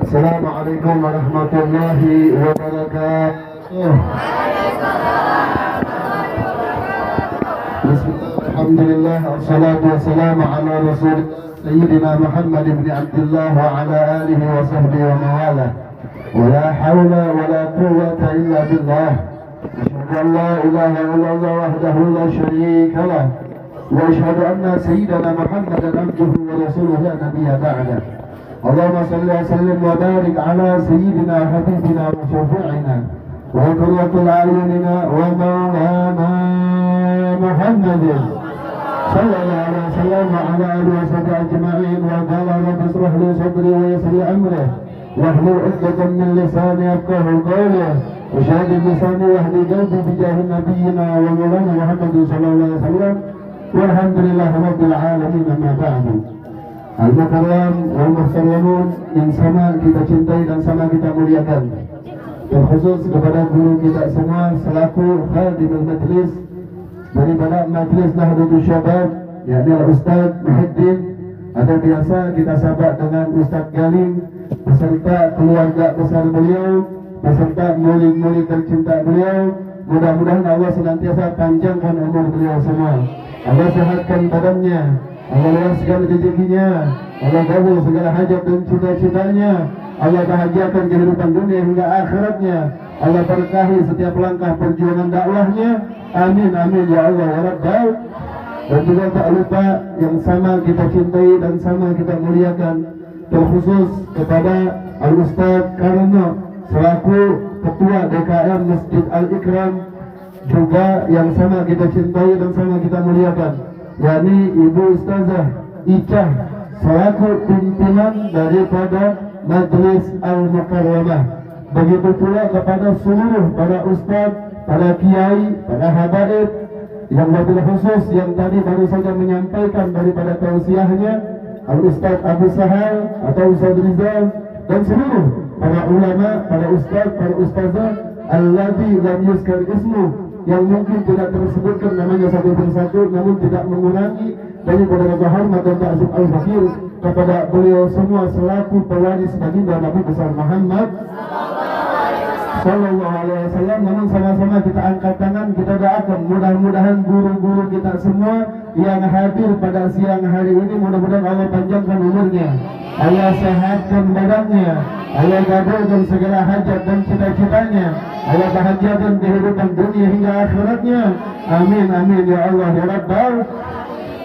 Assalamualaikum warahmatullahi wabarakatuh. Bismillahirrahmanirrahim. Assalatu wassalamu ala rasul Sayyidina Muhammad ibn Abdullah wa ala alihi wa sahbihi wa mawala. Wa la hawla wa la quwwata illa billah. Asyhadu an la ilaha illallah wahdahu la syarika lah. Wa asyhadu anna Sayyidina Muhammadan abduhu wa rasuluhu la nabiyya ba'dah. Allahumma salli wa sallim wa barik ala sayyidina habibina wa syafi'ina wa qurratul a'yunina wa maulana Muhammadin sallallahu alaihi wasallam wa ala alihi wa sahbihi ajma'in wa qala rabbi ishrah li sadri wa yassir li amri wahlul 'uqdatam min lisani yafqahu qawli wa shahid lisani wahdi qalbi bi jahi nabiyyina wa maulana Muhammadin sallallahu alaihi wasallam walhamdulillahi rabbil alamin amma ba'du. Al-Mukarram wal Muhsaramun yang sama kita cintai dan sama kita muliakan, terkhusus kepada guru kita semua selaku khadimul majlis daripada Majlis Nahdlatul Syabab, yakni Ustaz Muhyiddin. Ada biasa kita sahabat dengan Ustaz Galing beserta keluarga besar beliau, beserta murid-murid tercinta beliau. Mudah-mudahan Allah senantiasa panjangkan umur beliau semua, Allah sehatkan badannya, Allah luaskan rezekinya, Allah kabul segala hajat dan cita-citanya, Allah bahagiakan kehidupan dunia hingga akhiratnya, Allah berkahi setiap langkah perjuangan dakwahnya. Amin amin ya Allah ya Rabbal. Dan juga tak lupa yang sama kita cintai dan sama kita muliakan, terkhusus kepada Al-Ustaz Karno selaku Ketua DKM Masjid Al-Ikram, juga yang sama kita cintai dan sama kita muliakan, yakni Ibu Ustazah Icah selaku pimpinan daripada Majlis Al-Mukarramah. Begitu pula kepada seluruh para ustaz, para kiai, para habaib yang wabil khusus yang tadi baru saja menyampaikan daripada tausiahnya, Al-Ustaz Abu Sahal atau Ustaz Rizal, dan seluruh para ulama, para ustaz, para ustazah alladzi lam yuzkar ismu, yang mungkin tidak tersebutkan namanya satu persatu, namun tidak mengurangi daripada rasa hormat dan ta'zim al-fakir kepada beliau semua selaku pewaris baginda Nabi besar Muhammad sallallahu alaihi wasallam. Namun sama-sama kita angkat tangan, kita doakan mudah-mudahan guru-guru kita semua yang hadir pada siang hari ini, mudah-mudahan Allah panjangkan umurnya, Allah sehatkan badannya, Allah kabulkan segala hajat dan cita-citanya, Allah bahagiakan kehidupan dunia hingga akhiratnya. Amin amin ya Allah ya Rabbal.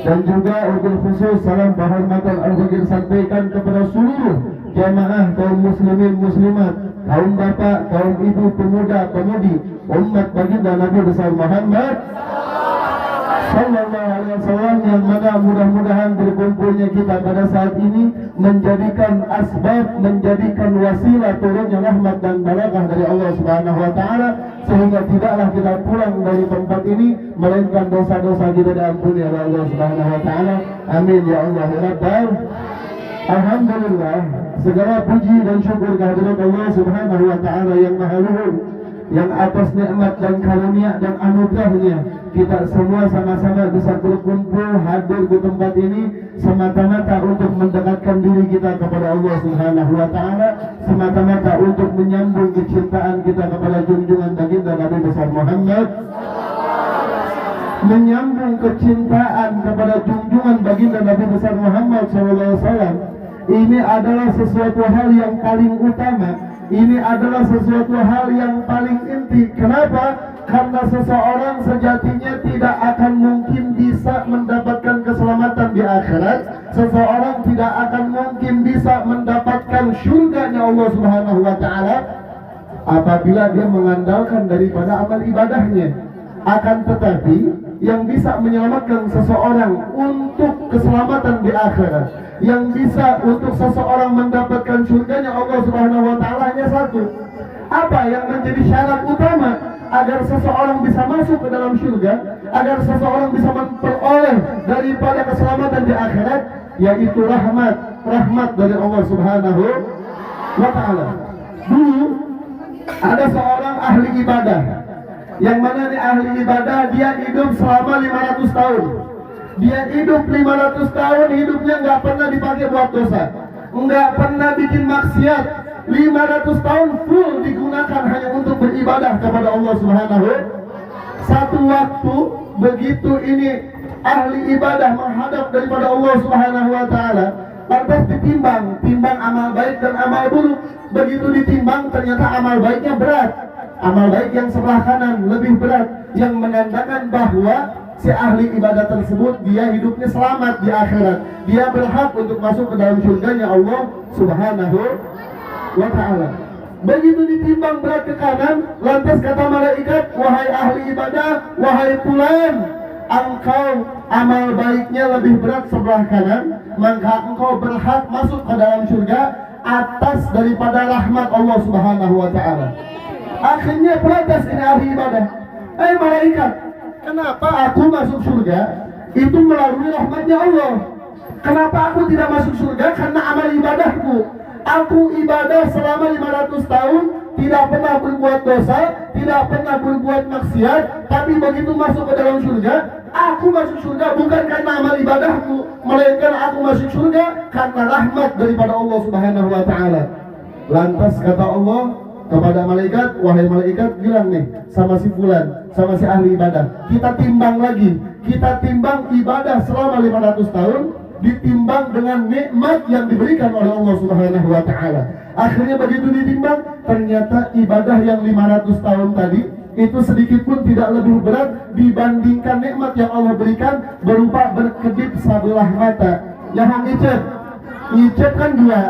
Dan juga untuk khusus salam penghormatan al-fakir sampaikan kepada seluruh jamaah kaum muslimin muslimat, kaum bapak, kaum ibu, pemuda, pemudi, umat baginda Nabi besar Muhammad sallallahu alaihi wasallam, yang mana mudah-mudahan berkumpulnya kita pada saat ini menjadikan asbab, menjadikan wasilah turunnya rahmat dan barakah dari Allah Subhanahu wa taala, sehingga tidaklah kita pulang dari tempat ini melainkan dosa-dosa kita diampuni oleh Allah Subhanahu wa taala. Amin ya Allah ya Rabbal. Alhamdulillah, segala puji dan syukur kehadirat Allah Subhanahu wa taala yang maha luhur, yang atas nikmat dan karunia dan anugerahnya kita semua sama-sama bisa berkumpul hadir di tempat ini semata-mata untuk mendekatkan diri kita kepada Allah Subhanahu wa taala, semata-mata untuk menyambung kecintaan kita kepada junjungan baginda Nabi besar Muhammad, menyambung kecintaan kepada junjungan baginda Nabi besar Muhammad SAW. Ini adalah sesuatu hal yang paling utama. Ini adalah sesuatu hal yang paling inti. Kenapa? Karena seseorang sejatinya tidak akan mungkin bisa mendapatkan keselamatan di akhirat. Seseorang tidak akan mungkin bisa mendapatkan surganya Allah Subhanahu wa taala apabila dia mengandalkan daripada amal ibadahnya. Akan tetapi yang bisa menyelamatkan seseorang untuk keselamatan di akhirat, yang bisa untuk seseorang mendapatkan surganya Allah Subhanahu wa taala hanya satu. Apa yang menjadi syarat utama agar seseorang bisa masuk ke dalam surga, agar seseorang bisa memperoleh daripada keselamatan di akhirat, yaitu rahmat dari Allah Subhanahu wa taala. Dulu ada seorang ahli ibadah, yang mana nih ahli ibadah, dia hidup selama 500 tahun. Dia hidup 500 tahun, hidupnya nggak pernah dipakai buat dosa, nggak pernah bikin maksiat. 500 tahun full digunakan hanya untuk beribadah kepada Allah Subhanahu. Satu waktu begitu ini ahli ibadah menghadap daripada Allah Subhanahu wa taala, lantas ditimbang, timbang amal baik dan amal buruk. Begitu ditimbang ternyata amal baiknya berat, amal baik yang sebelah kanan lebih berat, yang menandakan bahwa si ahli ibadah tersebut dia hidupnya selamat di akhirat, dia berhak untuk masuk ke dalam surganya Allah Subhanahu wa ta'ala. Begitu ditimbang berat ke kanan, lantas kata malaikat, wahai ahli ibadah, wahai fulan, engkau amal baiknya lebih berat sebelah kanan, maka engkau berhak masuk ke dalam surga atas daripada rahmat Allah Subhanahu wa ta'ala. Akhirnya protes ini ahli ibadah, malaikat, kenapa aku masuk surga itu melalui rahmatnya Allah? Kenapa aku tidak masuk surga karena amal ibadahku? Aku ibadah selama 500 tahun, tidak pernah berbuat dosa, tidak pernah berbuat maksiat, tapi begitu masuk ke dalam surga, aku masuk surga bukan karena amal ibadahku, melainkan aku masuk surga karena rahmat daripada Allah Subhanahu wa ta'ala. Lantas kata Allah kepada malaikat, wahai malaikat, bilang nih sama si fulan, sama si ahli ibadah, kita timbang lagi, kita timbang ibadah selama 500 tahun ditimbang dengan nikmat yang diberikan oleh Allah Subhanahu wa ta'ala. Akhirnya begitu ditimbang, ternyata ibadah yang 500 tahun tadi itu sedikit pun tidak lebih berat dibandingkan nikmat yang Allah berikan berupa berkedip sebelah mata. Yang ngicep kan dua,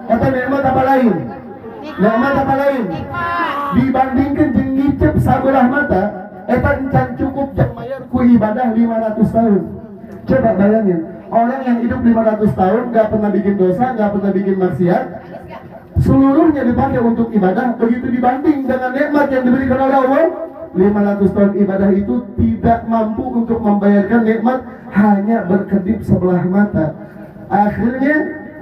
kata nikmat apa lain? Nikmat apa lain? Dibandingkan ngicep sebelah mata, eta encan cukup jang mayar ku ibadah 500 tahun. Coba bayangin, orang yang hidup 500 tahun gak pernah bikin dosa, gak pernah bikin maksiat, seluruhnya dipakai untuk ibadah. Begitu dibanding dengan nikmat yang diberikan oleh Allah, 500 tahun ibadah itu tidak mampu untuk membayarkan nikmat, hanya berkedip sebelah mata. Akhirnya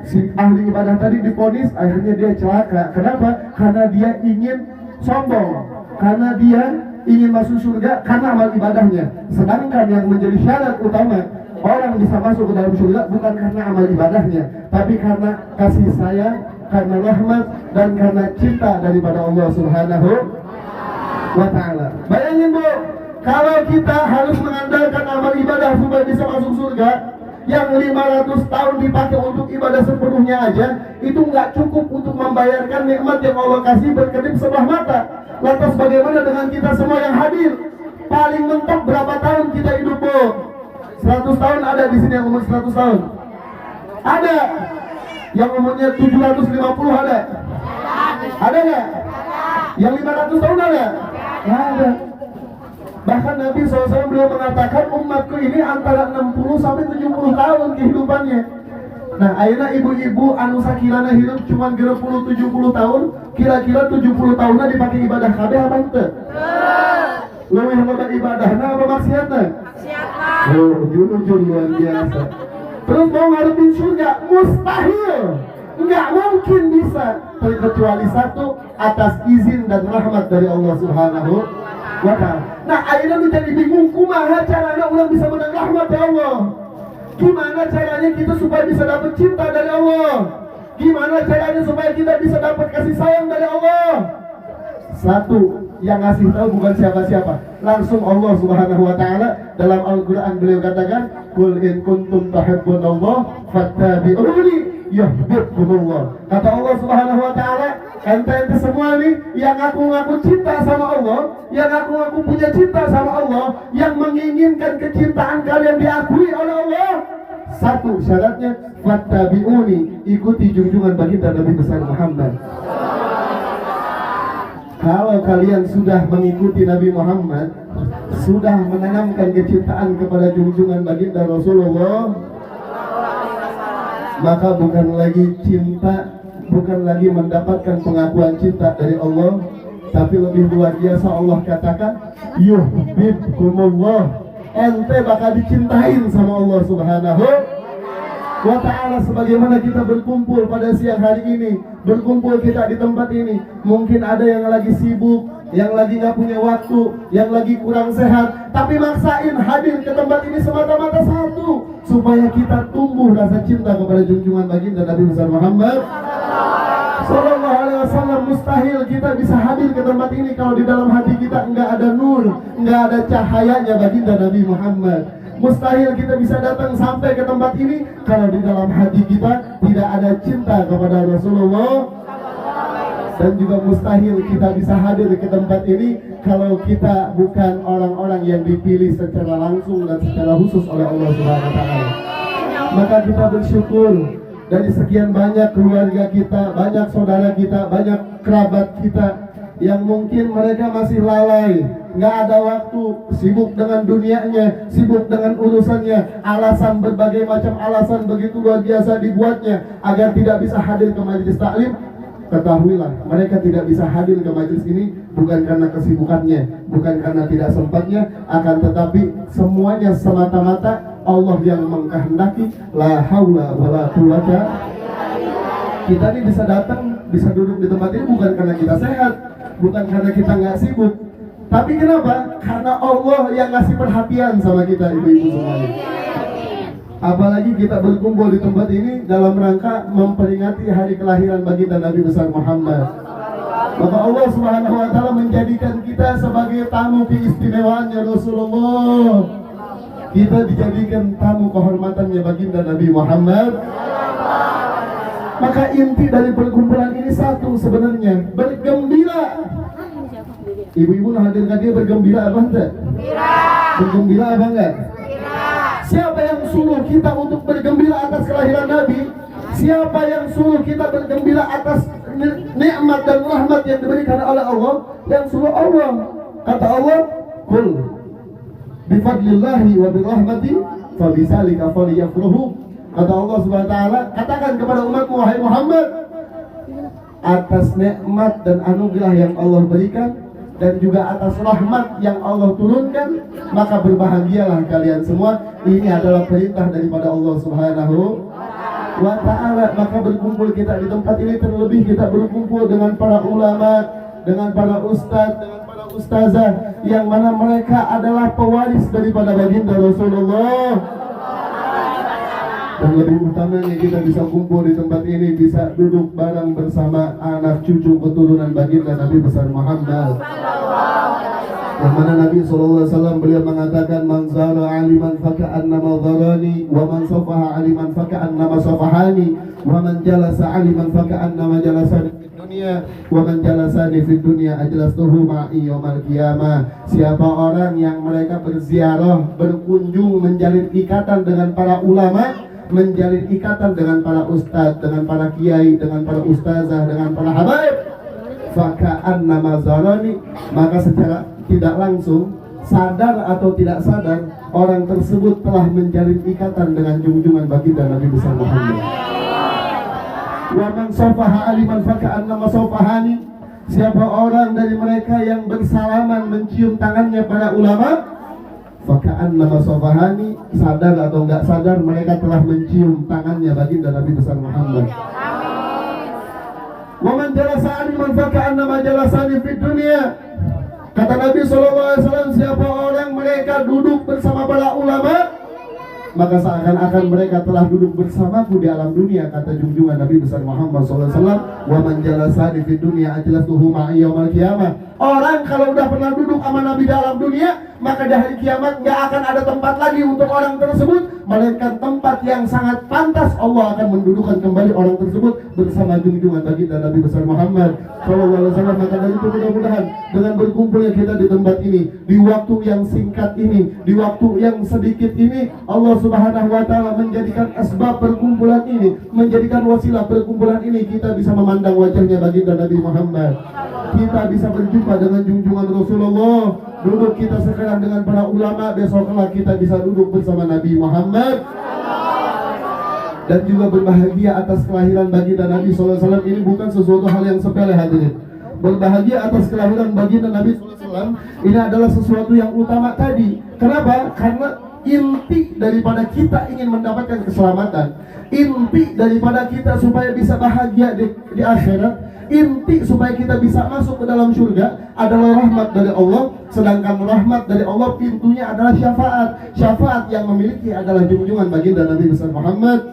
si ahli ibadah tadi divonis, akhirnya dia celaka. Kenapa? Karena dia ingin sombong, karena dia ingin masuk surga karena amal ibadahnya. Sedangkan yang menjadi syarat utama orang bisa masuk ke dalam surga bukan karena amal ibadahnya, tapi karena kasih sayang, karena rahmat, dan karena cinta daripada Allah Subhanahu wa ta'ala. Bayangin bu, kalau kita harus mengandalkan amal ibadah supaya bisa masuk surga, yang 500 tahun dipakai untuk ibadah sepenuhnya aja, itu nggak cukup untuk membayarkan nikmat yang Allah kasih berkedip sebelah mata. Lantas bagaimana dengan kita semua yang hadir? Paling mentok berapa tahun kita hidup bu? 100 tahun ada di sini yang umur 100 tahun? Ada. Yang umurnya 750 ada? Ada nggak? Yang 500 tahun ada? Nggak ada. Bahkan Nabi SAW beliau mengatakan umatku ini antara 60 sampai 70 tahun kehidupannya. Nah, akhirnya ibu-ibu anu sakilana hidup cuma 70 tahun, kira-kira 70 tahunnya dipakai ibadah kabeh apa ente? Lebih loba ibadahna apa maksiatna? Oh, jujur luar biasa. Terus mau ngarepin surga? Mustahil. Nggak mungkin bisa, kecuali satu, atas izin dan rahmat dari Allah Subhanahu wa ta'ala. Nah, ayeuna menjadi bingung kumaha carana urang bisa menang rahmat ya Allah. Gimana caranya kita supaya bisa dapat cinta dari Allah? Gimana caranya supaya kita bisa dapat kasih sayang dari Allah? Satu, yang ngasih tahu bukan siapa-siapa, langsung Allah Subhanahu wa taala. Dalam Al-Qur'an beliau katakan, "Qul in kuntum tuhibbunallah fattabi'uni yuhibbukumullah." Kata Allah Subhanahu wa taala, ente semua nih yang ngaku-ngaku cinta sama Allah, yang ngaku-ngaku punya cinta sama Allah, yang menginginkan kecintaan kalian diakui oleh Allah, satu syaratnya fattabi'uni, ikuti junjungan baginda Nabi besar Muhammad. Kalau kalian sudah mengikuti Nabi Muhammad, sudah menanamkan kecintaan kepada junjungan baginda Rasulullah, maka bukan lagi cinta, bukan lagi mendapatkan pengakuan cinta dari Allah, tapi lebih luar biasa Allah katakan yuhibbukumullah, ente bakal dicintain sama Allah Subhanahu wa ta'ala. Sebagaimana kita berkumpul pada siang hari ini, berkumpul kita di tempat ini, mungkin ada yang lagi sibuk, yang lagi gak punya waktu, yang lagi kurang sehat, tapi maksain hadir ke tempat ini semata-mata satu, supaya kita tumbuh rasa cinta kepada junjungan baginda Nabi besar Muhammad Sallallahu alaihi wasallam. Mustahil kita bisa hadir ke tempat ini kalau di dalam hati kita enggak ada nur, enggak ada cahayanya baginda Nabi Muhammad. Mustahil kita bisa datang sampai ke tempat ini kalau di dalam hati kita tidak ada cinta kepada Rasulullah. Dan juga mustahil kita bisa hadir ke tempat ini kalau kita bukan orang-orang yang dipilih secara langsung dan secara khusus oleh Allah Subhanahu wa taala. Maka kita bersyukur dari sekian banyak keluarga kita, banyak saudara kita, banyak kerabat kita yang mungkin mereka masih lalai, nggak ada waktu, sibuk dengan dunianya, sibuk dengan urusannya, alasan berbagai macam alasan begitu luar biasa dibuatnya agar tidak bisa hadir ke majelis taklim. Ketahuilah, mereka tidak bisa hadir ke majelis ini bukan karena kesibukannya, bukan karena tidak sempatnya, akan tetapi semuanya semata-mata Allah yang mengkehendaki. La haula wala quwata. Kita ini bisa datang, bisa duduk di tempat ini bukan karena kita sehat, bukan karena kita nggak sibuk, tapi kenapa? Karena Allah yang ngasih perhatian sama kita, ibu-ibu semuanya. Apalagi kita berkumpul di tempat ini dalam rangka memperingati hari kelahiran baginda Nabi besar Muhammad. Maka Allah Subhanahu wa taala menjadikan kita sebagai tamu keistimewaannya Rasulullah. Kita dijadikan tamu kehormatannya baginda Nabi Muhammad. Maka inti dari perkumpulan ini satu sebenarnya, bergembira. Ibu-ibu hadir dia bergembira apa enggak? Bergembira apa enggak? Siapa yang suruh kita untuk bergembira atas kelahiran Nabi? Siapa yang suruh kita bergembira atas nikmat dan rahmat yang diberikan oleh Allah? Yang suruh Allah. Kata Allah, "Qul bifadlillahi wa birahmati fabidzalika falyafrahu." Kata Allah Subhanahu wa taala, katakan kepada umatmu, wahai Muhammad, atas nikmat dan anugerah yang Allah berikan dan juga atas rahmat yang Allah turunkan, maka berbahagialah kalian semua. Ini adalah perintah daripada Allah Subhanahu wa ta'ala. Maka berkumpul kita di tempat ini, terlebih kita berkumpul dengan para ulama, dengan para ustadz, dengan para ustazah, yang mana mereka adalah pewaris daripada baginda Rasulullah. Dan lebih utamanya kita bisa kumpul di tempat ini, bisa duduk bareng bersama anak cucu keturunan baginda Nabi besar Muhammad. Yang mana Nabi SAW beliau mengatakan, "Man zara aliman faka'annama zarani, wa man safaha aliman faka'annama safahani, wa man jalasa aliman faka'annama jalasani fid dunya, wa man jalasani fid dunya ajlastuhu ma'i yaumil qiyamah." Siapa orang yang mereka berziarah, berkunjung, menjalin ikatan dengan para ulama, menjalin ikatan dengan para ustadz, dengan para kiai, dengan para ustazah, dengan para habaib, faka'annama zarani, maka secara tidak langsung, sadar atau tidak sadar, orang tersebut telah menjalin ikatan dengan junjungan baginda Nabi besar Muhammad. Wa man safaha aliman faka'annama safahani, siapa orang dari mereka yang bersalaman mencium tangannya para ulama, faka'annama safahani, sadar atau enggak sadar mereka telah mencium tangannya baginda Nabi besar Muhammad. Wa man jalasa aliman faka'annama jalasani fid dunya, Kata Nabi SAW, siapa orang mereka duduk bersama para ulama, maka seakan-akan mereka telah duduk bersamaku di alam dunia. Kata junjungan Nabi besar Muhammad SAW, wa man jalasani fid dunya ajlasuhu ma'i yaumil qiyamah. Orang kalau udah pernah duduk sama Nabi di alam dunia, maka di hari kiamat nggak akan ada tempat lagi untuk orang tersebut, melainkan tempat yang sangat pantas. Allah akan mendudukkan kembali orang tersebut bersama junjungan baginda Nabi besar Muhammad SAW. Maka dari itu mudah-mudahan dengan berkumpulnya kita di tempat ini, di waktu yang singkat ini, di waktu yang sedikit ini, Allah Subhanahu wa ta'ala menjadikan asbab perkumpulan ini, menjadikan wasilah perkumpulan ini, kita bisa memandang wajahnya baginda Nabi Muhammad, kita bisa berjumpa dengan junjungan Rasulullah, duduk kita sekarang dengan para ulama, besok kelak kita bisa duduk bersama Nabi Muhammad, dan juga berbahagia atas kelahiran baginda Nabi SAW. Ini bukan sesuatu hal yang sepele hadirin. Berbahagia atas kelahiran baginda Nabi SAW ini adalah sesuatu yang utama tadi. Kenapa? Karena inti daripada kita ingin mendapatkan keselamatan, inti daripada kita supaya bisa bahagia di akhirat, inti supaya kita bisa masuk ke dalam surga adalah rahmat dari Allah. Sedangkan rahmat dari Allah pintunya adalah syafaat. Syafaat yang memiliki adalah junjungan baginda Nabi besar Muhammad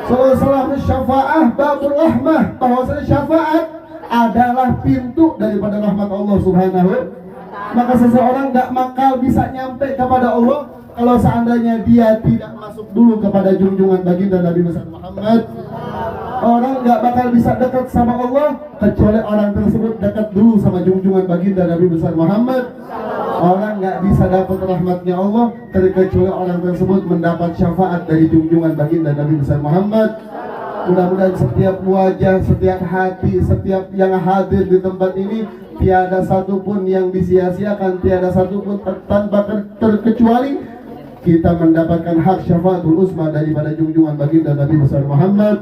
SAW. Syafaat babul rahmah, bahwasanya syafaat adalah pintu daripada rahmat Allah Subhanahu. Maka seseorang gak bakal bisa nyampe kepada Allah kalau seandainya dia tidak masuk dulu kepada junjungan baginda Nabi besar Muhammad. Orang gak bakal bisa dekat sama Allah kecuali orang tersebut dekat dulu sama junjungan baginda Nabi besar Muhammad. Orang gak bisa dapat rahmatnya Allah kecuali orang tersebut mendapat syafaat dari junjungan baginda Nabi besar Muhammad. Mudah-mudahan setiap wajah, setiap hati, setiap yang hadir di tempat ini, tiada satupun yang disia-siakan, tiada satupun tanpa terkecuali kita mendapatkan hak syafaatul uzma daripada junjungan baginda Nabi besar Muhammad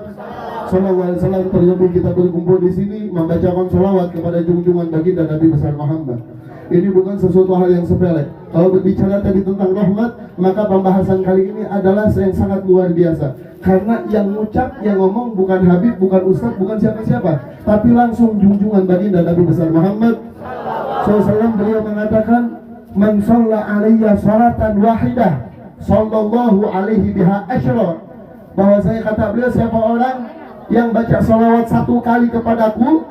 SAW. Terlebih kita berkumpul di sini membacakan sholawat kepada junjungan baginda Nabi besar Muhammad. Ini bukan sesuatu hal yang sepele. Kalau berbicara tadi tentang rahmat, maka pembahasan kali ini adalah yang sangat luar biasa. Karena yang ngucap, yang ngomong bukan Habib, bukan Ustadz, bukan siapa-siapa, tapi langsung junjungan baginda Nabi besar Muhammad SAW. Beliau mengatakan, man shalla alayya salatan wahidah sallallahu alaihi biha asyra. Bahwasanya kata beliau, siapa orang yang baca salawat 1 kali kepadaku,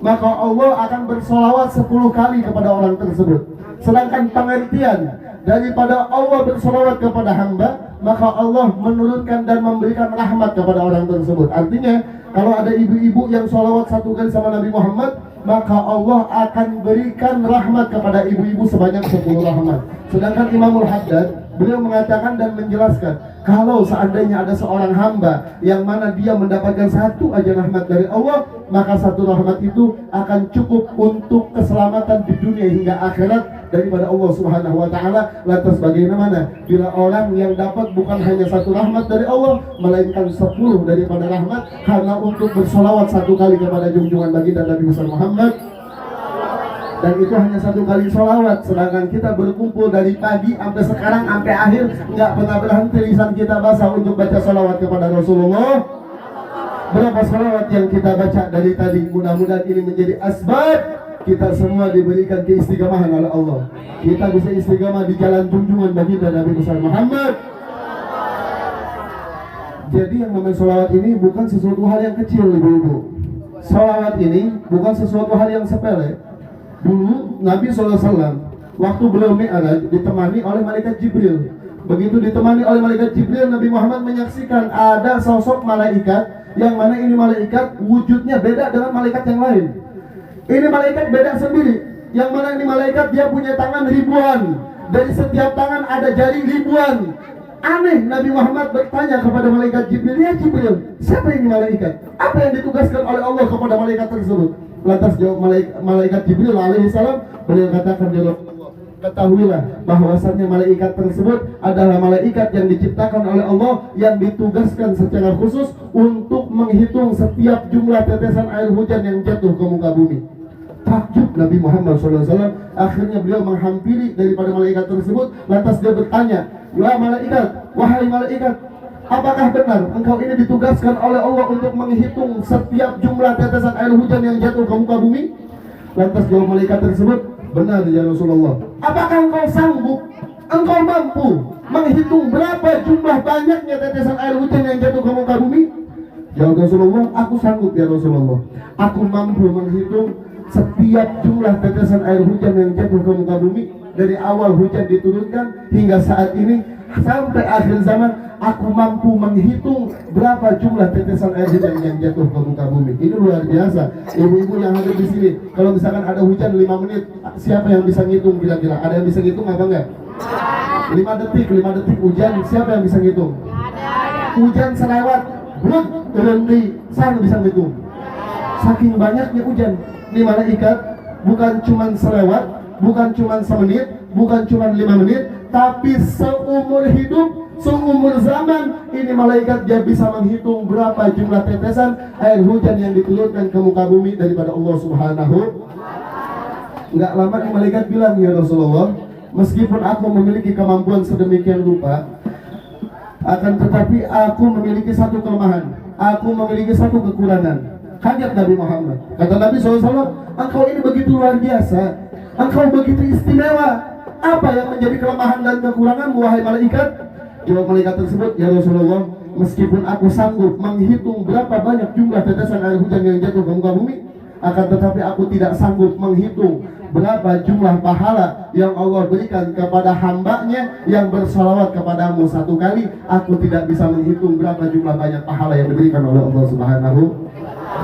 maka Allah akan bersolawat 10 kali kepada orang tersebut. Sedangkan pengertian daripada Allah bersolawat kepada hamba, maka Allah menurunkan dan memberikan rahmat kepada orang tersebut. Artinya kalau ada ibu-ibu yang solawat 1 kali sama Nabi Muhammad, maka Allah akan berikan rahmat kepada ibu-ibu sebanyak 10 rahmat. Sedangkan Imamul Haddad beliau mengatakan dan menjelaskan, kalau seandainya ada seorang hamba yang mana dia mendapatkan 1 aja rahmat dari Allah, maka 1 rahmat itu akan cukup untuk keselamatan di dunia hingga akhirat daripada Allah Subhanahu wa ta'ala. Lantas bagaimana bila orang yang dapat bukan hanya 1 rahmat dari Allah, melainkan 10 daripada rahmat, karena untuk bersolawat 1 kali kepada junjungan baginda Nabi besar Muhammad, dan itu hanya 1 kali sholawat. Sedangkan kita berkumpul dari pagi sampai sekarang, sampai akhir, nggak pernah berhenti lisan kita basah untuk baca sholawat kepada Rasulullah. Berapa sholawat yang kita baca dari tadi? Mudah-mudahan ini menjadi asbab kita semua diberikan keistiqamahan oleh Allah. Kita bisa istiqamah di jalan junjungan baginda Nabi besar Muhammad. Jadi yang namanya sholawat ini bukan sesuatu hal yang kecil, ibu-ibu. Sholawat ini bukan sesuatu hal yang sepele. Dulu Nabi SAW waktu beliau Mi'raj ditemani oleh malaikat Jibril. Begitu ditemani oleh malaikat Jibril, Nabi Muhammad menyaksikan ada sosok malaikat yang mana ini malaikat wujudnya beda dengan malaikat yang lain. Ini malaikat beda sendiri, yang mana ini malaikat dia punya tangan ribuan, dari setiap tangan ada jari ribuan. Aneh, Nabi Muhammad bertanya kepada malaikat Jibril, ya Jibril, siapa ini malaikat? Apa yang ditugaskan oleh Allah kepada malaikat tersebut? Lantas jawab malaikat Jibril alaihissalam, beliau katakan, ya Rasulullah, ketahuilah bahwasannya malaikat tersebut adalah malaikat yang diciptakan oleh Allah, yang ditugaskan secara khusus untuk menghitung setiap jumlah tetesan air hujan yang jatuh ke muka bumi. Takjub Nabi Muhammad SAW. Akhirnya beliau menghampiri daripada malaikat tersebut. Lantas dia bertanya, ya malaikat, wahai malaikat, apakah benar engkau ini ditugaskan oleh Allah untuk menghitung setiap jumlah tetesan air hujan yang jatuh ke muka bumi? Lantas jawab malaikat tersebut, Benar ya Rasulullah. Apakah engkau sanggup, engkau mampu menghitung berapa jumlah banyaknya tetesan air hujan yang jatuh ke muka bumi? Ya Rasulullah, aku sanggup ya Rasulullah. Aku mampu menghitung setiap jumlah tetesan air hujan yang jatuh ke muka bumi dari awal hujan diturunkan hingga saat ini sampai akhir zaman. Aku mampu menghitung berapa jumlah tetesan air hujan yang jatuh ke muka bumi. Ini luar biasa. Ibu-ibu yang hadir di sini, kalau misalkan ada hujan 5 menit, siapa yang bisa ngitung kira-kira? Ada yang bisa ngitung apa enggak? 5 detik hujan, siapa yang bisa ngitung? Hujan selewat, brut, berhenti, siapa bisa ngitung? Saking banyaknya hujan, ini malaikat bukan cuma selewat, bukan cuma semenit, bukan cuma 5 menit, tapi seumur hidup, seumur zaman, ini malaikat dia bisa menghitung berapa jumlah tetesan air hujan yang diturunkan ke muka bumi daripada Allah Subhanahu. Enggak lama nih malaikat bilang, ya Rasulullah, meskipun aku memiliki kemampuan sedemikian rupa, akan tetapi aku memiliki satu kelemahan, aku memiliki satu kekurangan. Kaget Nabi Muhammad. Kata Nabi SAW, engkau ini begitu luar biasa, engkau begitu istimewa. Apa yang menjadi kelemahan dan kekurangan, wahai malaikat? Jawab malaikat tersebut, ya Rasulullah, meskipun aku sanggup menghitung berapa banyak jumlah tetesan air hujan yang jatuh ke muka bumi, akan tetapi aku tidak sanggup menghitung berapa jumlah pahala yang Allah berikan kepada hambanya yang bersalawat kepadamu 1 kali. Aku tidak bisa menghitung berapa jumlah banyak pahala yang diberikan oleh Allah Subhanahu.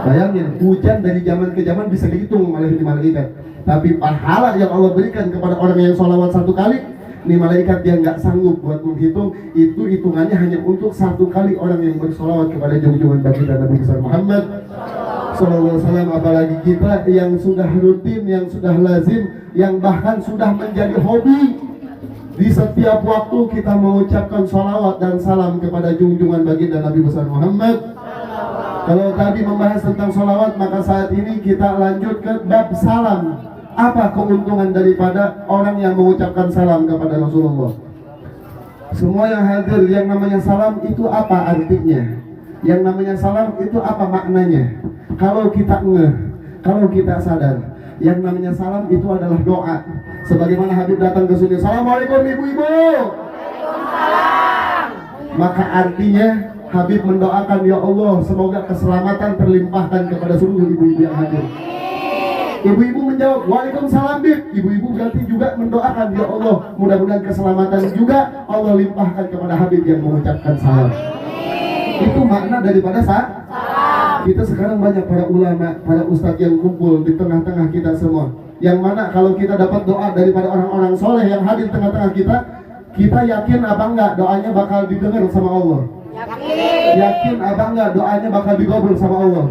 Bayangin, hujan dari zaman ke zaman bisa dihitung oleh malaikat, tapi pahala yang Allah berikan kepada orang yang salawat 1 kali, ini malaikat dia nggak sanggup buat menghitung. Itu hitungannya hanya untuk 1 kali orang yang bersalawat kepada junjungan baginda Nabi besar Muhammad Sallallahu Alaihi Wasallam. Apalagi kita yang sudah rutin, yang sudah lazim, yang bahkan sudah menjadi hobi, di setiap waktu kita mengucapkan salawat dan salam kepada junjungan baginda Nabi besar Muhammad. Kalau tadi membahas tentang salawat, maka saat ini kita lanjut ke bab salam. Apa keuntungan daripada orang yang mengucapkan salam kepada Rasulullah? Semua yang hadir, yang namanya salam itu apa artinya? Yang namanya salam itu apa maknanya? Kalau kita ngeh, kalau kita sadar, yang namanya salam itu adalah doa. Sebagaimana Habib datang ke sini, Assalamualaikum ibu-ibu. Waalaikumsalam. Maka artinya Habib mendoakan, ya Allah, semoga keselamatan terlimpahkan kepada seluruh ibu-ibu yang hadir. Ibu-ibu menjawab, Waalaikumsalam Bib. Ibu-ibu berarti juga mendoakan, ya Allah, mudah-mudahan keselamatan juga Allah limpahkan kepada Habib yang mengucapkan salam. Itu makna daripada salam. Kita sekarang banyak para ulama, para ustadz yang kumpul di tengah-tengah kita semua, yang mana kalau kita dapat doa daripada orang-orang soleh yang hadir di tengah-tengah kita, kita yakin apa enggak doanya bakal didengar sama Allah? Yakin apa enggak doanya bakal dikabul sama Allah?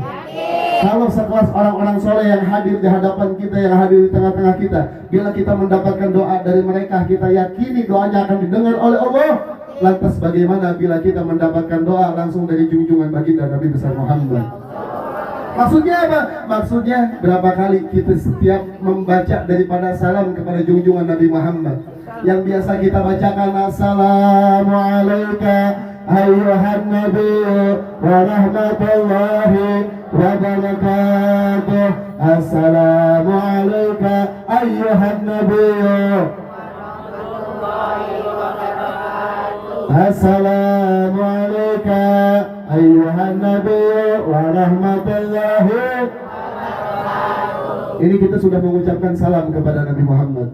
Kalau sekelas orang-orang soleh yang hadir di hadapan kita, yang hadir di tengah-tengah kita, bila kita mendapatkan doa dari mereka, kita yakini doanya akan didengar oleh Allah. Lantas bagaimana bila kita mendapatkan doa langsung dari junjungan baginda Nabi besar Muhammad? Maksudnya apa? Maksudnya berapa kali kita setiap membaca daripada salam kepada junjungan Nabi Muhammad, yang biasa kita bacakan, Assalamualaikum ayyuhan nabiy wa rahmatullahi wa barakatuh. Assalamualaikum ayyuhan nabiy. Assalamualaikum ayyuhan nabiy wa rahmatullahi wa barakatuh. Ini kita sudah mengucapkan salam kepada Nabi Muhammad.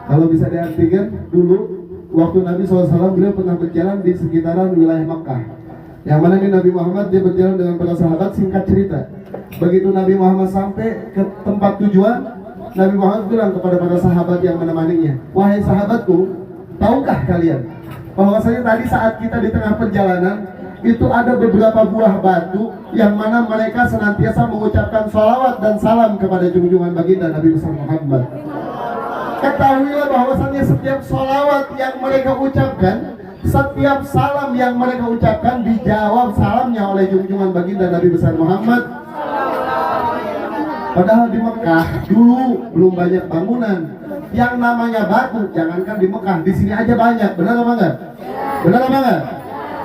Kalau bisa diartikan, dulu waktu Nabi SAW beliau pernah berjalan di sekitaran wilayah Makkah, yang mana ini Nabi Muhammad dia berjalan dengan para sahabat. Singkat cerita, begitu Nabi Muhammad sampai ke tempat tujuan, Nabi Muhammad bilang kepada para sahabat yang menemaninya, wahai sahabatku, tahukah kalian bahwasanya tadi saat kita di tengah perjalanan itu ada beberapa buah batu yang mana mereka senantiasa mengucapkan sholawat dan salam kepada junjungan baginda Nabi besar Muhammad. Ketahuilah bahwasanya setiap sholawat yang mereka ucapkan, setiap salam yang mereka ucapkan, dijawab salamnya oleh junjungan baginda Nabi besar Muhammad. Padahal di Mekah dulu belum banyak bangunan. Yang namanya batu, jangankan di Mekah, di sini aja banyak. Benar apa enggak? Benar apa enggak?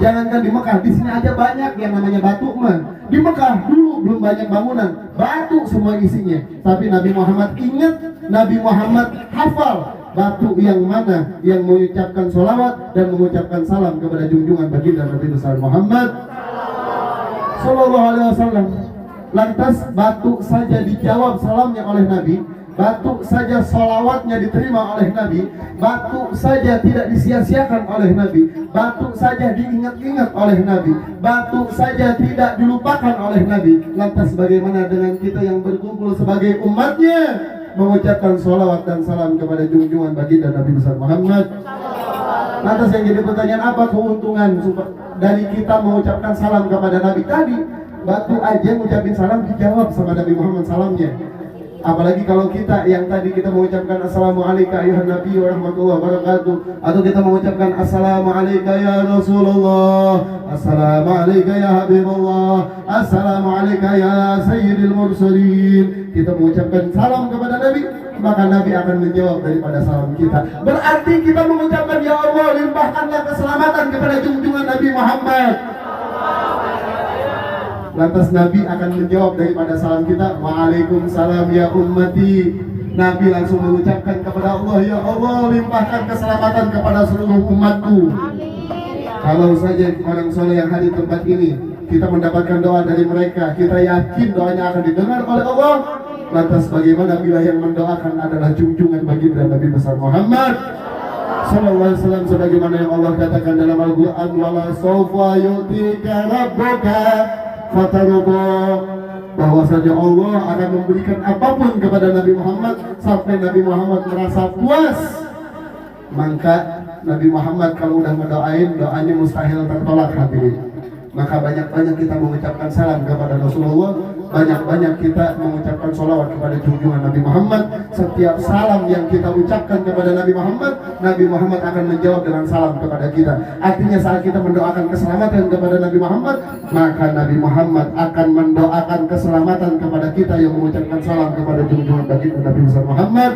Jangankan di Mekah, di sini aja banyak yang namanya batu, man. Di Mekah dulu belum banyak bangunan, batu semua isinya. Tapi Nabi Muhammad ingat, Nabi Muhammad hafal batu yang mana yang mengucapkan sholawat dan mengucapkan salam kepada junjungan baginda Nabi besar Muhammad Sallallahu Alaihi Wasallam. Lantas batu saja dijawab salamnya oleh Nabi, batu saja sholawatnya diterima oleh Nabi, batu saja tidak disia-siakan oleh Nabi, batu saja diingat-ingat oleh Nabi, batu saja tidak dilupakan oleh Nabi. Lantas bagaimana dengan kita yang berkumpul sebagai umatnya mengucapkan sholawat dan salam kepada junjungan baginda Nabi besar Muhammad? Lantas yang jadi pertanyaan, apa keuntungan dari kita mengucapkan salam kepada Nabi tadi? Batu aja ngucapin salam dijawab sama Nabi Muhammad salamnya. Apalagi kalau kita yang tadi kita mengucapkan Assalamualaikum ayuhan Nabi wa rahmatullahi wa barakatuh, atau kita mengucapkan Assalamualaikum ya Rasulullah, Assalamualaikum ya Habibullah, Assalamualaikum ya Sayyidil Mursalin. Kita mengucapkan salam kepada Nabi, maka Nabi akan menjawab daripada salam kita. Berarti kita mengucapkan ya Allah limpahkanlah keselamatan kepada junjungan Nabi Muhammad. Lantas Nabi akan menjawab daripada salam kita, Waalaikumsalam ya ummati. Nabi langsung mengucapkan kepada Allah, ya Allah limpahkan keselamatan kepada seluruh umatku. Kalau saja orang soleh yang hadir tempat ini, kita mendapatkan doa dari mereka, kita yakin doanya akan didengar oleh Allah. Lantas bagaimana bila yang mendoakan adalah junjungan baginda Nabi besar Muhammad Sallallahu Alaihi Wasallam, sebagaimana yang Allah katakan dalam Al-Quran, wala sawfa yu'tika rabbuka fataruba, bahwasanya Allah akan memberikan apapun kepada Nabi Muhammad sampai Nabi Muhammad merasa puas. Maka Nabi Muhammad kalau udah mendoain, doanya mustahil tertolak hadirin. Maka banyak-banyak kita mengucapkan salam kepada Rasulullah, banyak-banyak kita mengucapkan sholawat kepada junjungan Nabi Muhammad. Setiap salam yang kita ucapkan kepada Nabi Muhammad akan menjawab dengan salam kepada kita. Artinya saat kita mendoakan keselamatan kepada Nabi Muhammad, maka Nabi Muhammad akan mendoakan keselamatan kepada kita yang mengucapkan salam kepada junjungan baginda Nabi Muhammad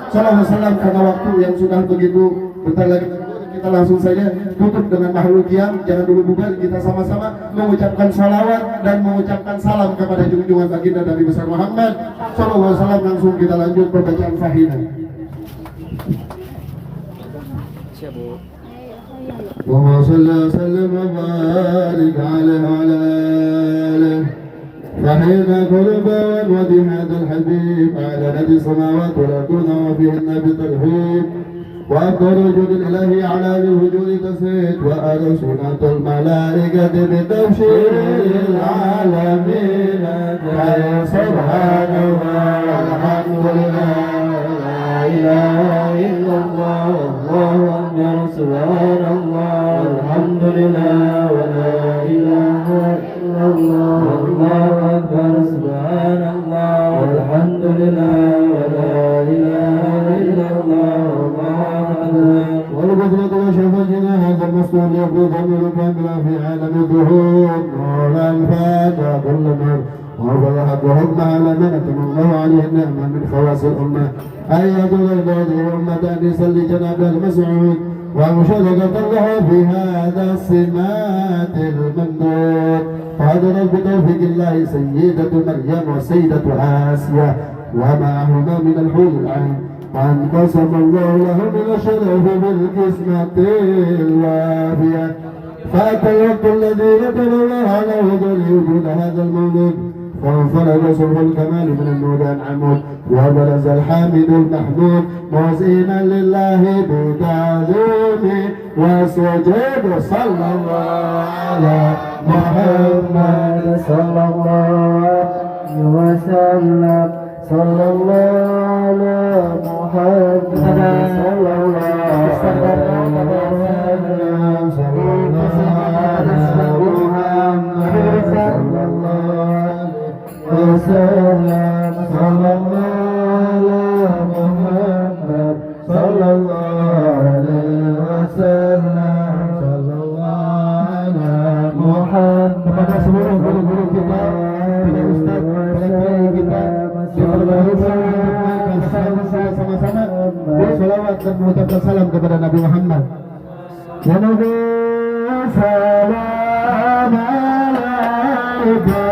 Sallallahu Alaihi Wasallam. Karena waktu yang sudah begitu bentar lagi, kita langsung saja tutup dengan makhluk yang jangan dulu bubar. Kita sama-sama mengucapkan salawat dan mengucapkan salam kepada junjungan baginda Nabi besar Muhammad Sallallahu Alaihi Wasallam. Langsung kita lanjut pembacaan Fahina. Wa sallallahu sallam wa barik alaihi wa ala alihi فحين قربا وودي هذا الحبيب على نبي السماوات والأرض وفيهن بترحيب، وأفضل وجود الإلهي على الوجود تسريد، وأرسلت الملائكة بتبشير العالمين سبحان الله والحمد لله لا إله إلا الله والله أكبر سبحان الله والحمد لله ولا إله إلا الله والله أكبر سبحان الله والحمد لله ولا إله إلا الله والله أكبر. والبذرة وشفجنا هذا المسؤول يقول ضمير كاملا في عالم الظهور نورا فاتح كل نور وفضحت وحكم على من أتم الله عليه النعمة من خواص الأمة أيها العباد أمة أنيسا لجناب المسعود ومشاركة الله في هذا السمات الممدود. فحضرت بتوفيق الله سيدة مريم وسيدة آسيا ومعهما من الحور العين، وانقسم الله له من الشرف بالقسمة الوافية. فأتى الوقت الذي ذكر الله له لوجود هذا المولود، فانفرد صبح الكمال من النور العمود، وبرز الحامد المحمود موزينا لله بتعظيمه وسجد. صلى الله على محمد صلى الله عليه وسلم، صلى الله على محمد صلى الله عليه وسلم، صلى الله على محمد صلى الله وسلم، صلى الله على محمد صلى الله عليه وسلم، صلى الله على محمد. Kepada seluruh guru-guru kita, para ustaz, para kiai kita, sama-sama bersolawat dan mengucapkan salam kepada Nabi Muhammad. Ya Nabi salam Ya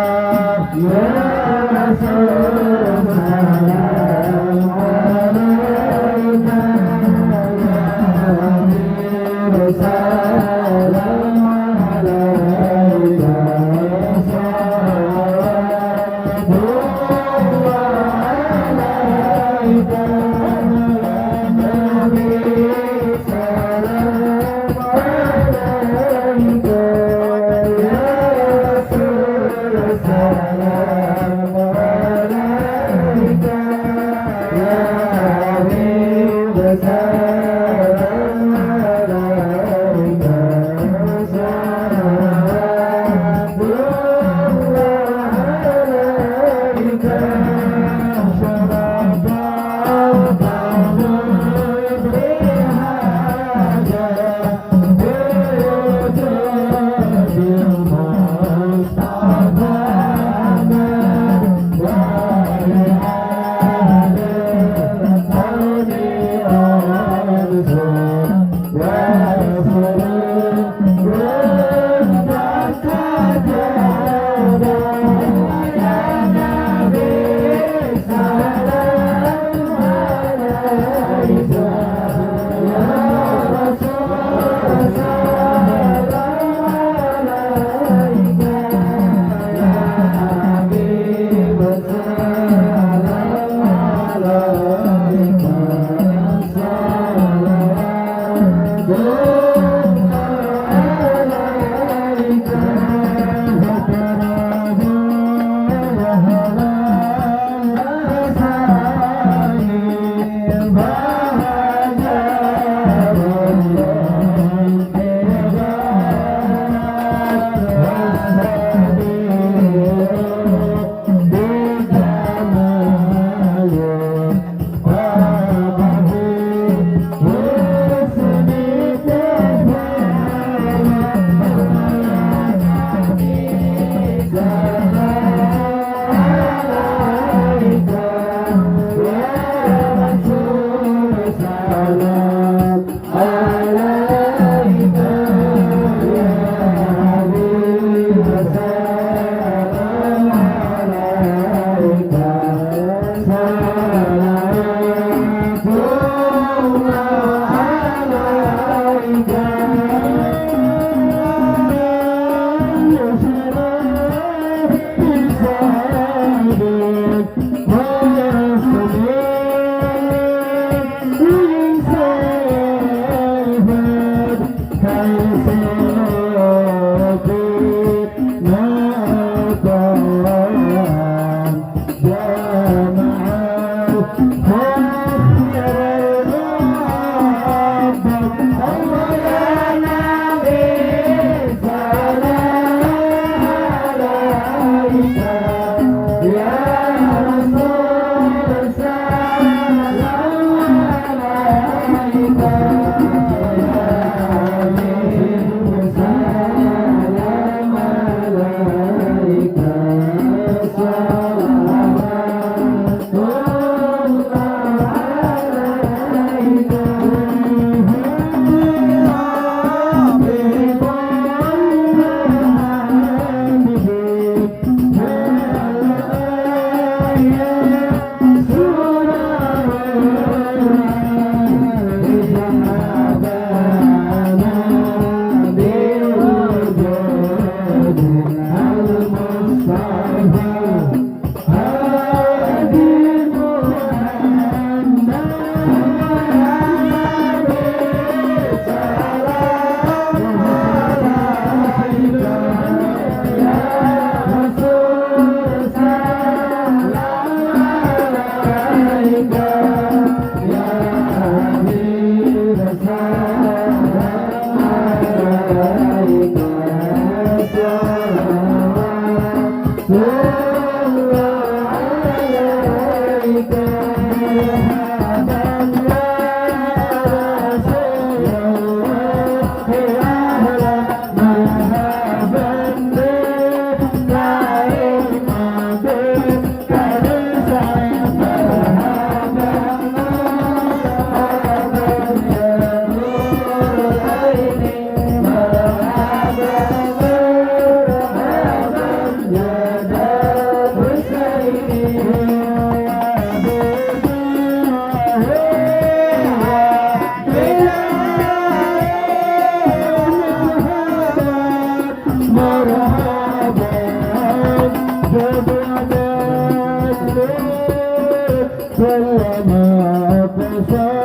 ما قلت أن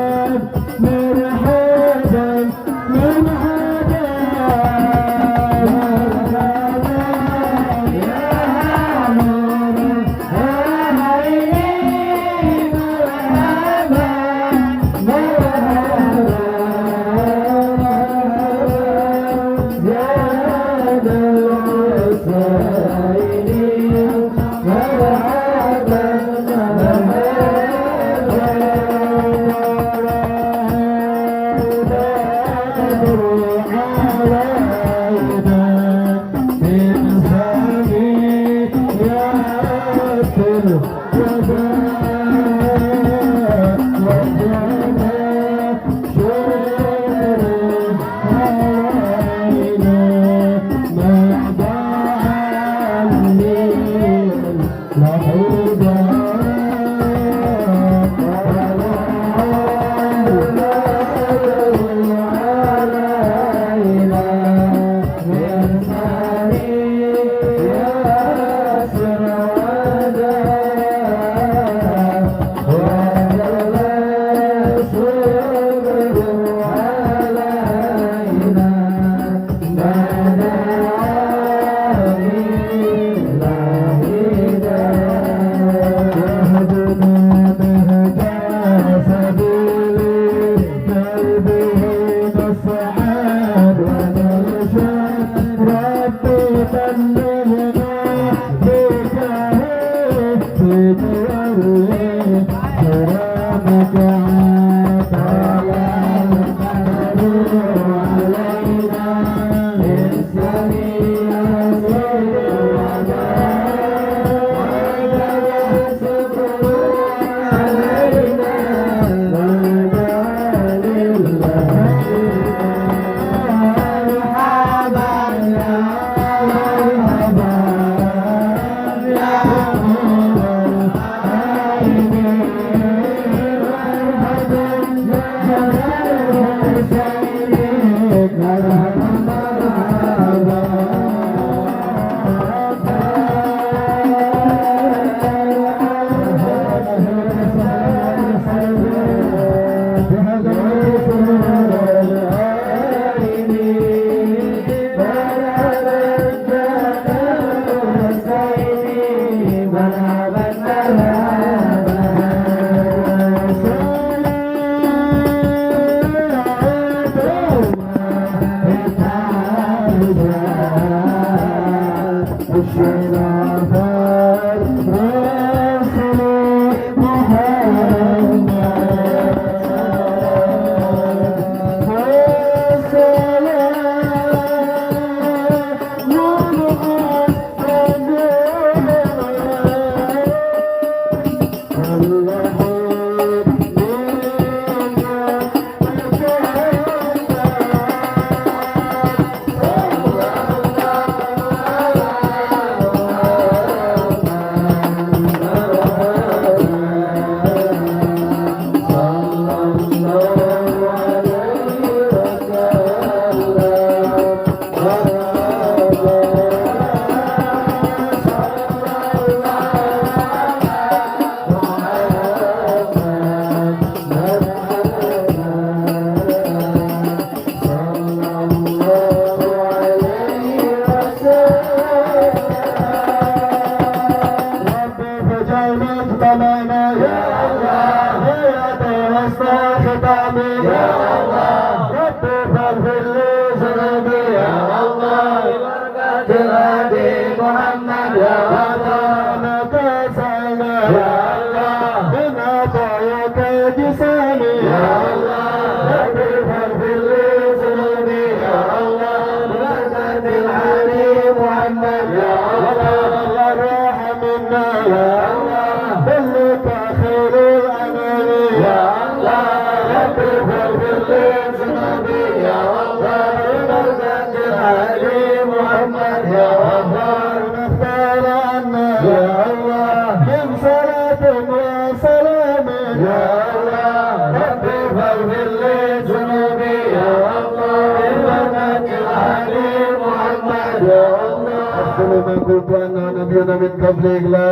نبينا من قبلك لا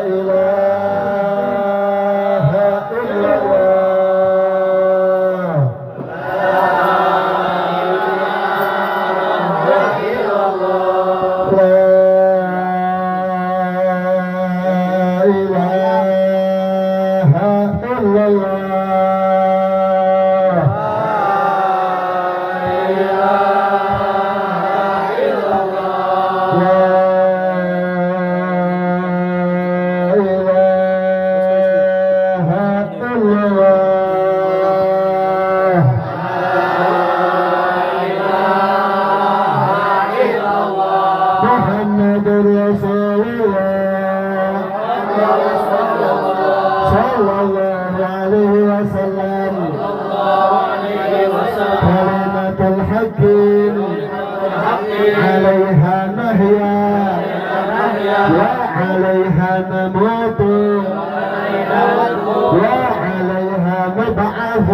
إله صلى الله عليه وسلم كلمة الحق عليها نحيا وعليها نموت وعليها نبعث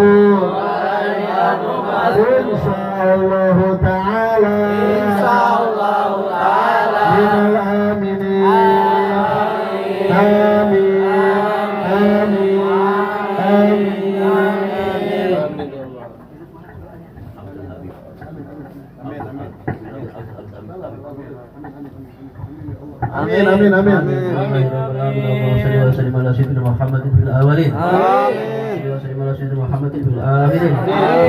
إن شاء الله تعالى من الآمنين آمين آمين آمين آمين آمين اللهم صل وسلم على سيدنا محمد في الأولين وسلم على سيدنا محمد في الآخرين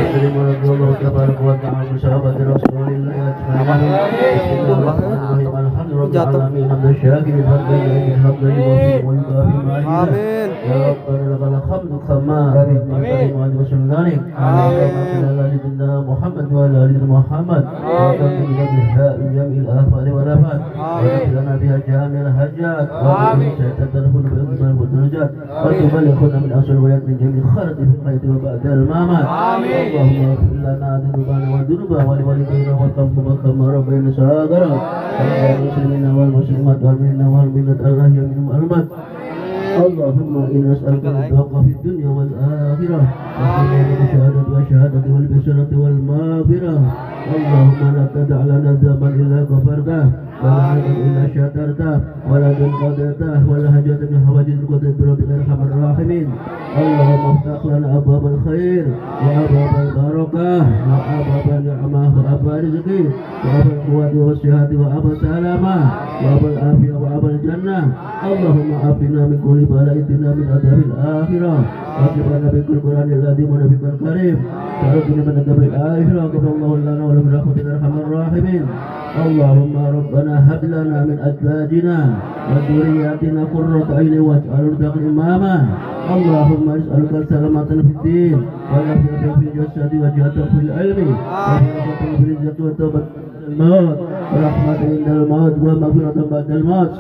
وسلم على الله تبارك وتعالى بصحابة رسول الله أجمعين بسم الله الرحمن الرحيم الحمد لله رب العالمين حمد الشاكر الحمد لله الحمد لله ويكافي ما يزيد يا ربنا لك الحمد كما ينبغي وأن وسلمانك على سيدنا محمد وعلى آل محمد وتقبل بها جميع الآفات والآفات وتغفر لنا بها جميع الحاجات وتدخل بأجمل والدرجات وتبلغنا من أصل ويد من جميع الخيرات في الحياة وبعد الممات اللهم اغفر لنا ذنوبنا وذنوب ولوالدينا وارحمهما كما ربينا صغارا والمسلمين والمسلمات والمؤمنين والمؤمنات الأحياء منهم والأموات اللهم إنا نسألك الرزق في الدنيا والآخرة والشهادة والشهادة والبشرة والمغفرة اللهم لا تدع لنا ذنبا إلا غفرته ولا عيبا إلا سترته ولا ذنبا قضيته ولا حاجة من حوائج القدر بربك أرحم الراحمين اللهم افتح لنا أبواب الخير وأبواب البركة وأبواب النعمة وأبواب الرزق وأبواب القوة والصحة وأبواب السلامة وأبواب العافية وأبواب الجنة اللهم عافنا من كل بلاء من عذاب الآخرة واشفنا بكل قرآن الذي ونبيك الكريم تعرفنا من عذاب الآخرة غفر الله لنا ولهم برحمتك أرحم الراحمين اللهم ربنا هب لنا من أزواجنا وذرياتنا قرة عين واجعل رزقنا إماما اللهم نسألك السلامة في الدين والعافية في الجسد والجهاد في العلم وبركة في الرزق والتوبة الموت ورحمة عند الموت ومغفرة بعد الموت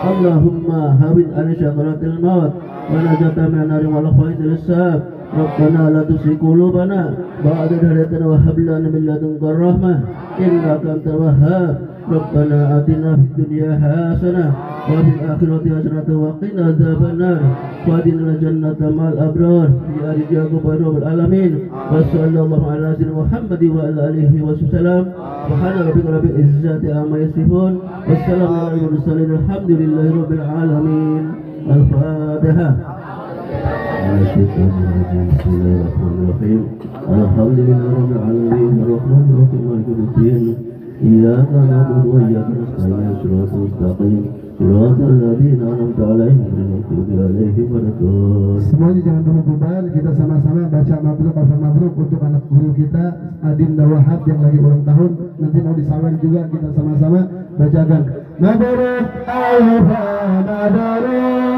اللهم هون على شغلات الموت ونجاة من النار والخوف للساب ربنا لا تزغ قلوبنا بعد إذ هديتنا وهب لنا من لدنك الرحمة إنك أنت الوهاب ربنا آتنا في الدنيا حسنة وفي الآخرة حسنة وقنا عذاب النار وأدخلنا الجنة مع الأبرار بأرجاك رب العالمين وصلى الله على سيدنا محمد وعلى آله وسلم سبحان ربك رب العزة عما يصفون والسلام على المرسلين الحمد لله رب العالمين الفاتحة بسم الله الرحمن الرحيم الحمد لله رب العالمين الرحمن الرحيم مالك يوم الدين إياك نعبد وإياك نستعين صراط المستقيم صراط الذين أنعمت عليهم غير المغضوب عليهم ولا الضالين. Semuanya jangan dulu bubar, kita sama-sama baca mabruk atau mabruk untuk anak guru kita Adinda Wahab yang lagi ulang tahun. Nanti mau disawer juga, kita sama-sama bacakan. Mabruk alfa mabruk.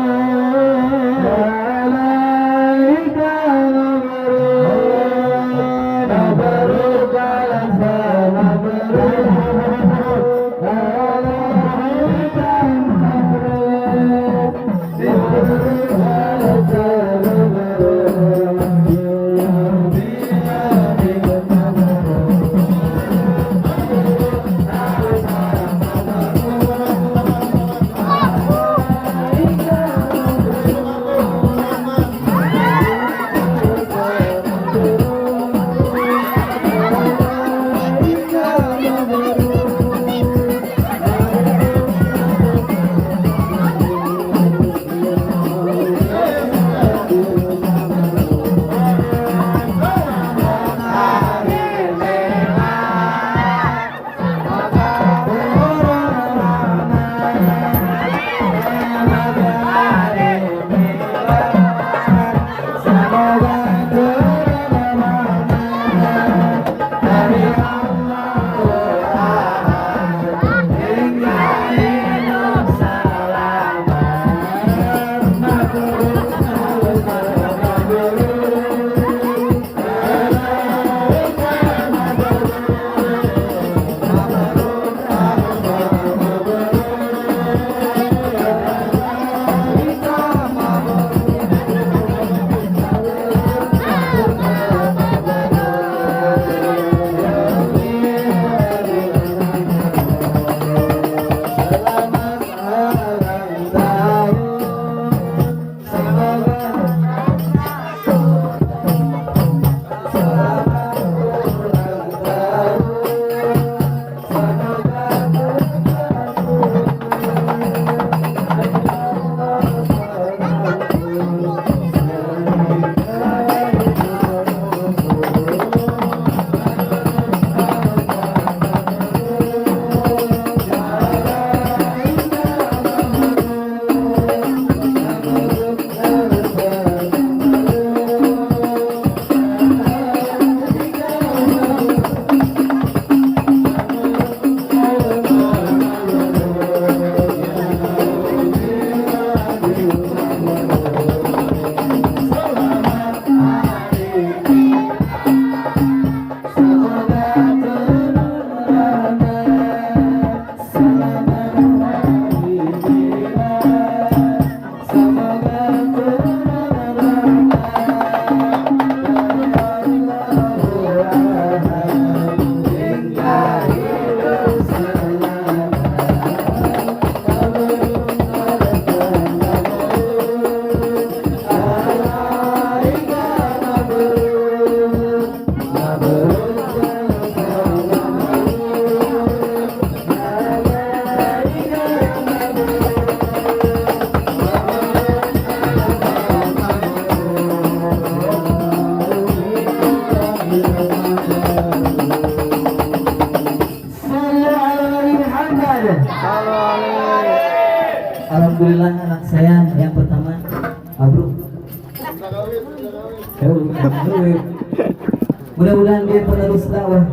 Mudah-mudahan dia penerus dakwah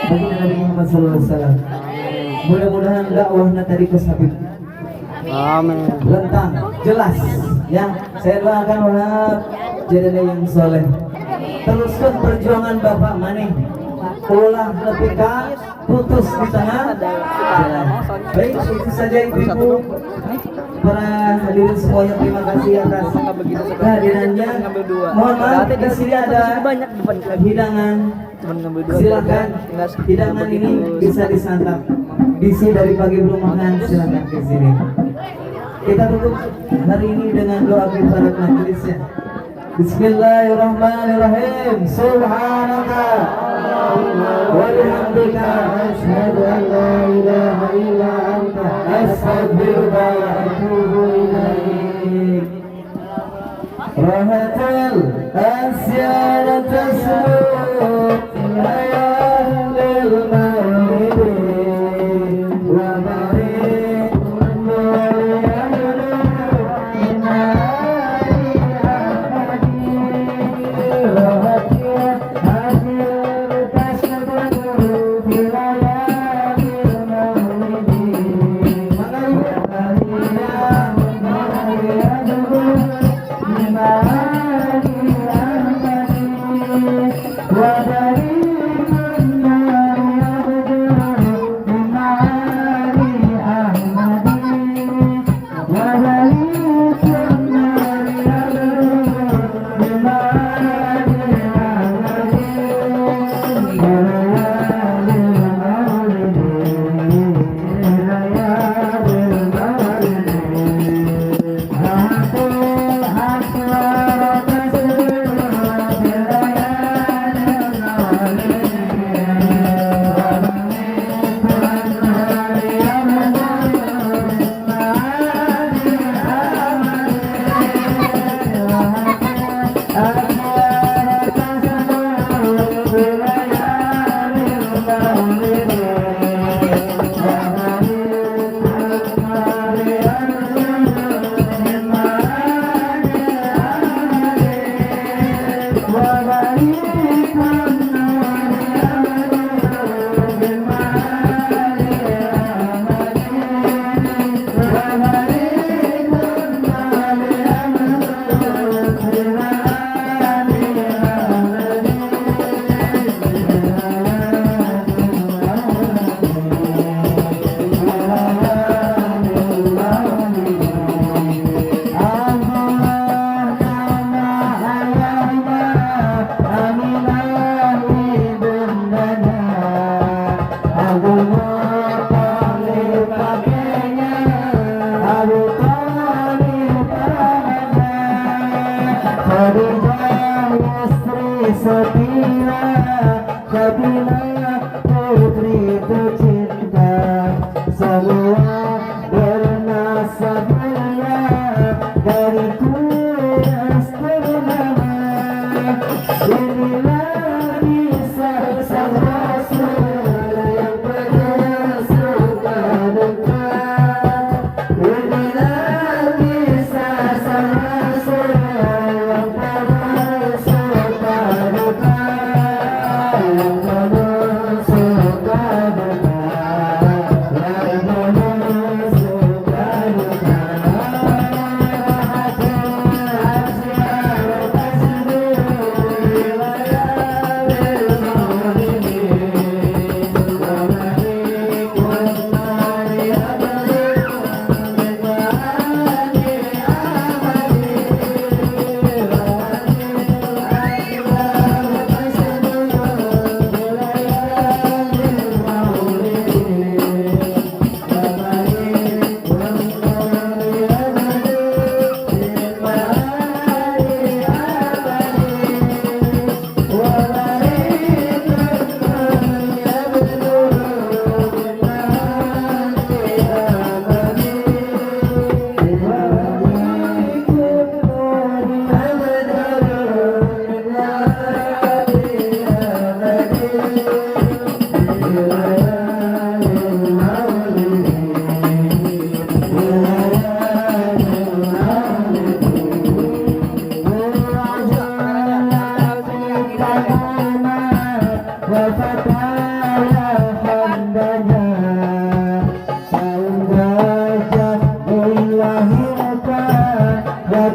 bagi Nabi Muhammad SAW. Mudah-mudahan dakwahnya tadi ke Habib. Amin. Lentang, jelas. Ya, saya doakan Wahab jadi yang soleh. Teruskan perjuangan Bapak Mani. Ulah lebih putus di tengah jalan. Baik, itu saja ibu-ibu. Para hadirin semuanya, terima kasih atas kehadirannya. Mohon maaf, di sini ada hidangan. Silakan, hidangan ini bisa disantap. Bisi dari pagi belum makan, silakan ke sini. Kita tutup hari ini dengan doa kifarat majelisnya. Bismillahirrahmanirrahim. Subhanaka wa bihamdika asyhadu an la ilaha illa anta astaghfiruka wa atubu ilaik. Rahatul asyara tasbih layalil maulidin wa barik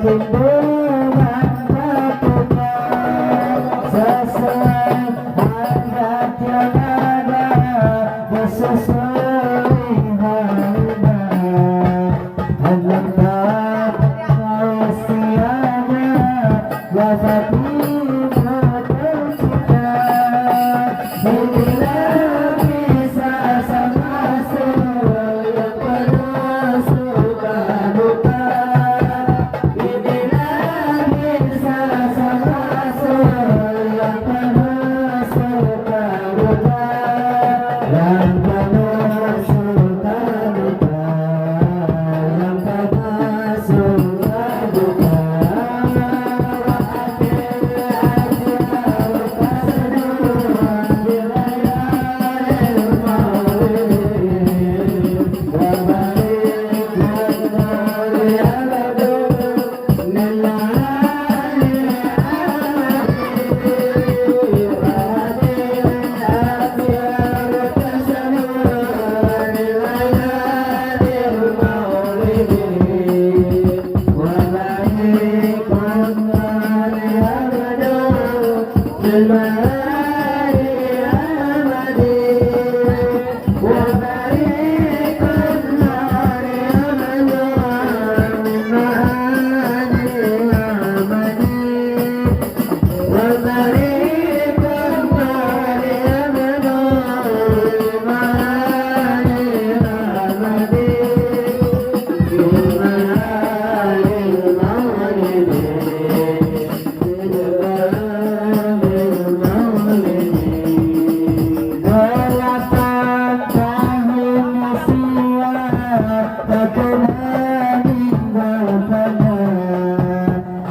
rindu menjatuhnya sesuai adat yang ada disusui harinya hendak usianya wafat ibu tercinta bila bisa sama-sama yang penuh suka duka bila bisa sama-sama yang penuh suka duka yang penuh suka duka yang penuh suka duka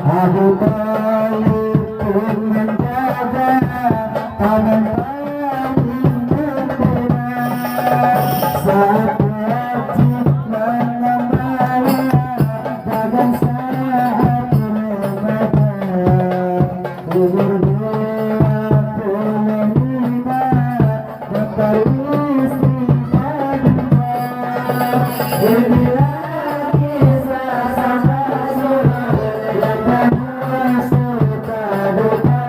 Abu Talib pun menjaga tangan paling gembira saat wajib mengemala dagang saat Ramadan umur 25 berterus inilah kisah sang rasul yang penuh suka duka.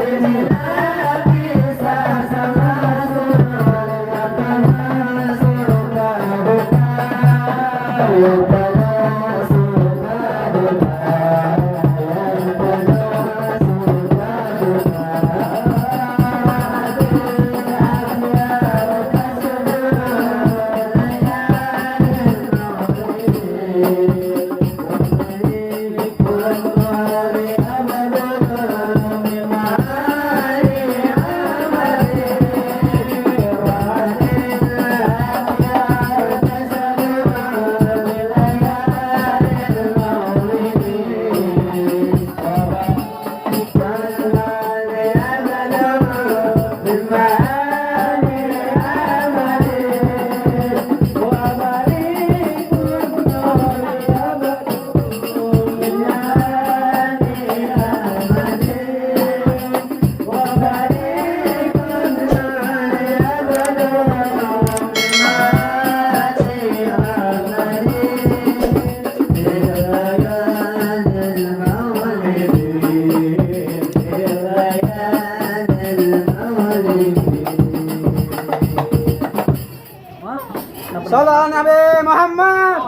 Inilah kisah sang rasul yang penuh suka duka. Yang penuh suka duka. Yang penuh suka duka. Sallallahu Nabi Muhammad.